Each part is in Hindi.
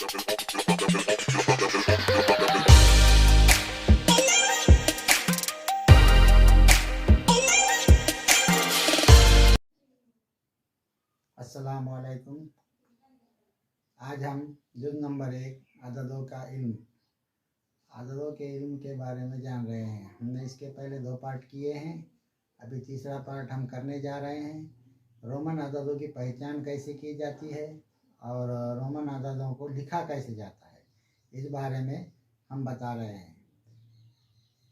अस्सलाम वालेकुम। आज हम जुज़ नंबर 1 अददों का इल्म, अददों के इल्म के बारे में जान रहे हैं। हमने इसके पहले 2 पार्ट किए हैं, अभी तीसरा पार्ट हम करने जा रहे हैं। रोमन अददों की पहचान कैसे की जाती है और रोमन अददों को लिखा कैसे जाता है, इस बारे में हम बता रहे हैं।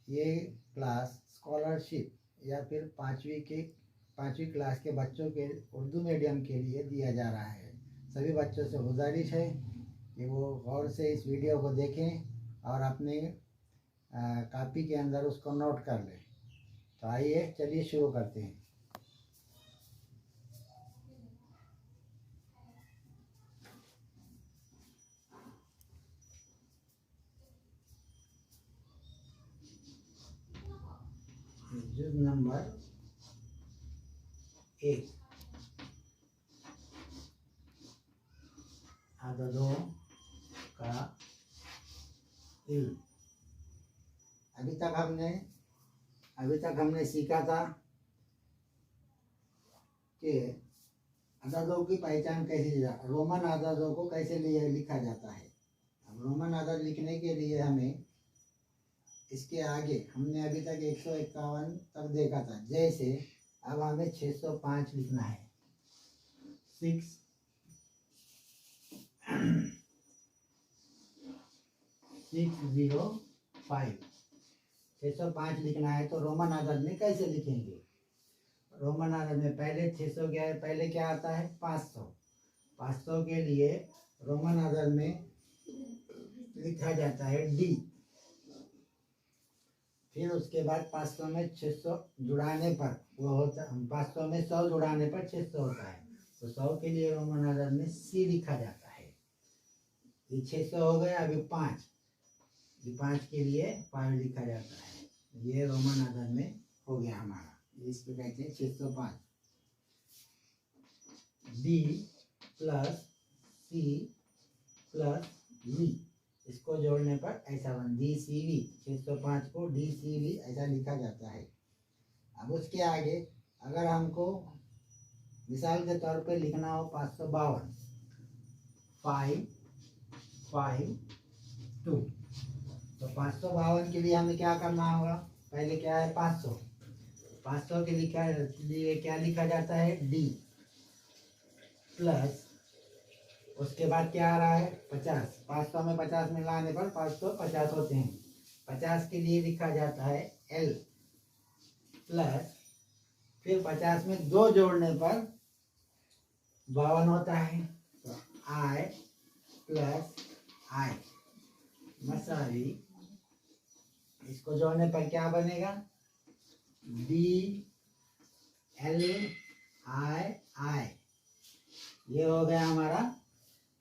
ये क्लास स्कॉलरशिप या फिर पाँचवीं क्लास के बच्चों के उर्दू मीडियम के लिए दिया जा रहा है। सभी बच्चों से गुजारिश है कि वो गौर से इस वीडियो को देखें और अपने कॉपी के अंदर उसको नोट कर लें। तो आइए चलिए शुरू करते हैं। जुज़ नंबर 1 अददों का इल्म। अभी तक हमने सीखा था कि अददों की पहचान रोमन अददों को कैसे लिखा जाता है। अब रोमन अदद लिखने के लिए हमें इसके आगे हमने अभी तक 151 तक देखा था। जैसे अब हमें 605 लिखना है। 605 लिखना है। तो रोमन अदद में कैसे लिखेंगे? रोमन अदद में पहले 600 पहले क्या आता है? 500। 500 के लिए रोमन अदद में लिखा जाता है डी। फिर उसके बाद 500 में 600 जुड़ाने पर वो होता, 500 में 100 जुड़ाने पर 600 होता है। तो 100 के लिए रोमन अदद में सी लिखा जाता है। ये 600 हो गया। अभी 5 के लिए 5 लिखा जाता है। ये रोमन अदद में हो गया हमारा। इसको कहते हैं 605। D plus C plus V, इसको जोड़ने पर ऐसा बन डी सी वी। 605 को डी सी वी ऐसा लिखा जाता है। अब उसके आगे अगर हमको मिसाल के तौर पे लिखना हो 552, 552, तो 552 के लिए हमें क्या करना होगा? पहले क्या है? 500 के लिए क्या लिखा जाता है? डी प्लस उसके बाद क्या आ रहा है? 50। 500 में 50 मिलाने पर 550 होते हैं। 50 के लिए लिखा जाता है एल प्लस फिर 50 में 2 जोड़ने पर 52 होता है। तो आई प्लस आई मसावी, इसको जोड़ने पर क्या बनेगा? डी एल आई आई। ये हो गया हमारा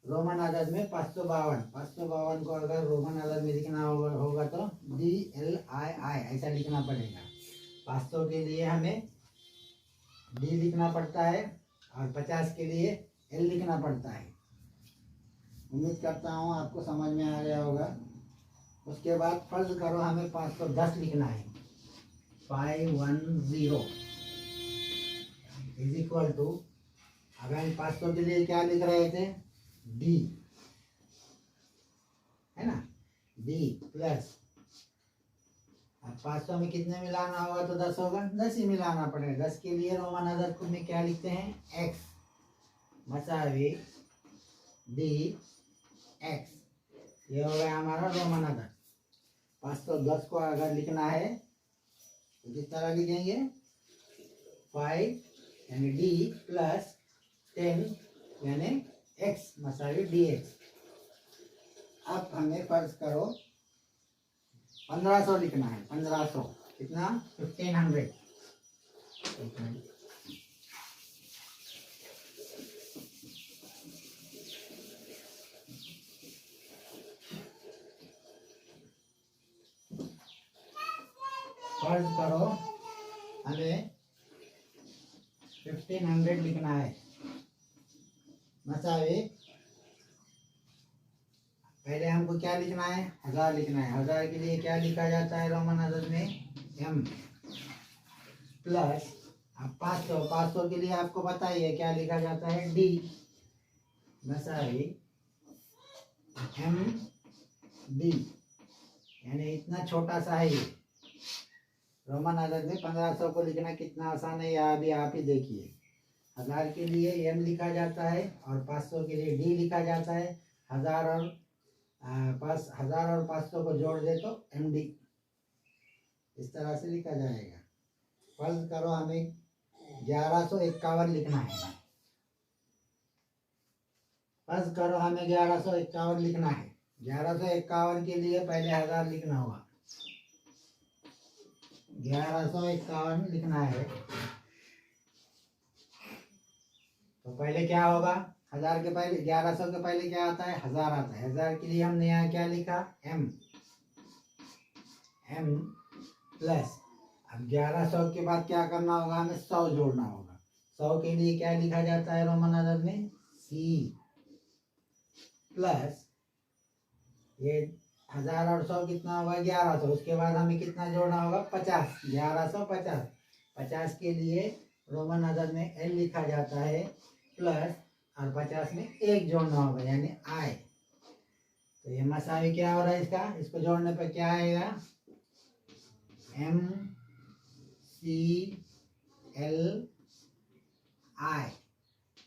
रोमन अदद में 552। 552 को अगर रोमन अदद में लिखना होगा तो डी एल आई आई ऐसा लिखना पड़ेगा। 500 के लिए हमें डी लिखना पड़ता है और 50 के लिए एल लिखना पड़ता है। उम्मीद करता हूँ आपको समझ में आ गया होगा। उसके बाद फर्ज करो हमें 510 लिखना है। 510 इज इक्वल टू, अब हम 500 के लिए क्या लिख रहे थे? डी, है ना? डी प्लस, अब 500 में कितने मिलाना होगा? तो 10 होगा। 10 ही मिलाना पड़ेगा। 10 के लिए रोमन अदद में क्या लिखते हैं? एक्स मसावी डी एक्स। ये हो गया हमारा रोमन अदद। 510 को अगर लिखना है तो किस तरह लिखेंगे? 5 यानी डी प्लस 10 यानी एक्स मसावी डी एक्स। अब हमें फर्ज करो 1500 लिखना है। 1500 कितना? 1500। फर्ज करो हमें 1500 लिखना है मसावे पहले हमको क्या लिखना है, 1000 लिखना है। 1000 के लिए क्या लिखा जाता है रोमन अदद में, m प्लस अब 500 के लिए आपको पता ही है क्या लिखा जाता है, d मसाई m d, यानी इतना छोटा सा है ये। रोमन अदद में 1500 को लिखना कितना आसान है, या अभी आप ही देखिए। 1000 के लिए m लिखा जाता है और 500 के लिए d लिखा जाता है। 1000 और 500 को जोड़ दे तो md, इस तरह से लिखा जाएगा। फर्ज करो हमें 1151 लिखना है। फर्ज करो हमें 1151 लिखना है। 1151 के लिए पहले 1000 लिखना होगा। 1151 लिखना है तो पहले क्या होगा, 1000 के पहले 1100 के पहले क्या आता है, 1000 आता है। 1000 के लिए हमने यहाँ क्या लिखा, m प्लस अब 1100 के बाद क्या करना होगा, हमें 100 जोड़ना होगा। 100 के लिए क्या लिखा जाता है रोमन अदद में, c प्लस ये 1000 और 100 कितना होगा, 1100। उसके बाद हमें कितना जोड़ना होगा, 50। 1150 50 के लिए रोमन अदद में l लिखा जाता है प्लस और 50 में 1 जोड़ना होगा यानी i। तो ये मसावी क्या हो रहा है इसका, इसको जोड़ने पर क्या आएगा, m c l i,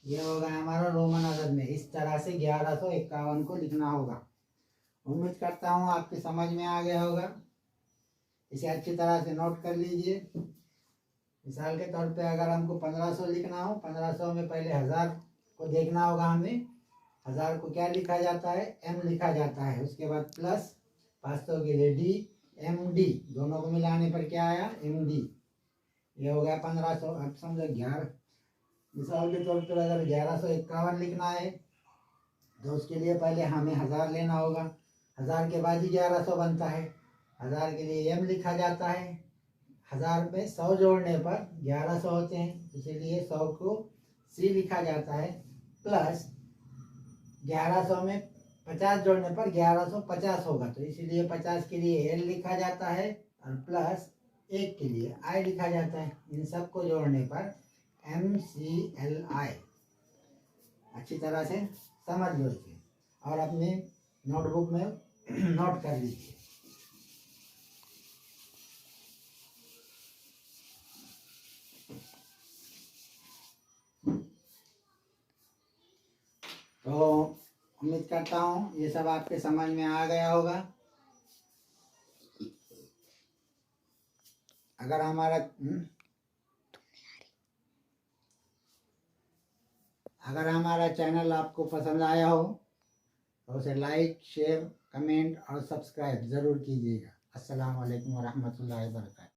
ये होगा हमारा रोमन अदद में। इस तरह से 1151 को लिखना होगा। उम्मीद करता हूँ आपके समझ में आ गया होगा। इसे अच्छी तरह से नोट कर लीजिए। मिसाल के तौर पे अगर हमको 1500 लिखना हो, 1500 में पहले 1000 को देखना होगा हमें। 1000 को क्या लिखा जाता है, m लिखा जाता है। उसके बाद प्लस 500 के लिए d, md, दोनों को मिलाने पर क्या आया, md। ये हो गया 1500। अब समझो 11, मिसाल के तौर पर अगर 1151 लिखना है तो उसके लिए पहले हमें 1000 लेना होगा। 1000 के बाद ही 1100 बनता है। 1000 के लिए m लिखा जाता है। 1000 में 100 जोड़ने पर 1100 होते हैं, इसीलिए 100 को c लिखा जाता है प्लस 1100 में 50 जोड़ने पर 1150 होगा, तो इसीलिए 50 के लिए l लिखा जाता है और प्लस 1 के लिए i लिखा जाता है। इन सब को जोड़ने पर MCLI। अच्छी तरह से समझ लो इसे और अपने नोटबुक में नोट कर लीजिए। तो उम्मीद करता हूँ ये सब आपके समझ में आ गया होगा। अगर हमारा चैनल आपको पसंद आया हो तो उसे लाइक, शेयर, कमेंट और सब्सक्राइब ज़रूर कीजिएगा। अस्सलाम वालेकुम वरहमतुल्लाहि वबरकातुहू।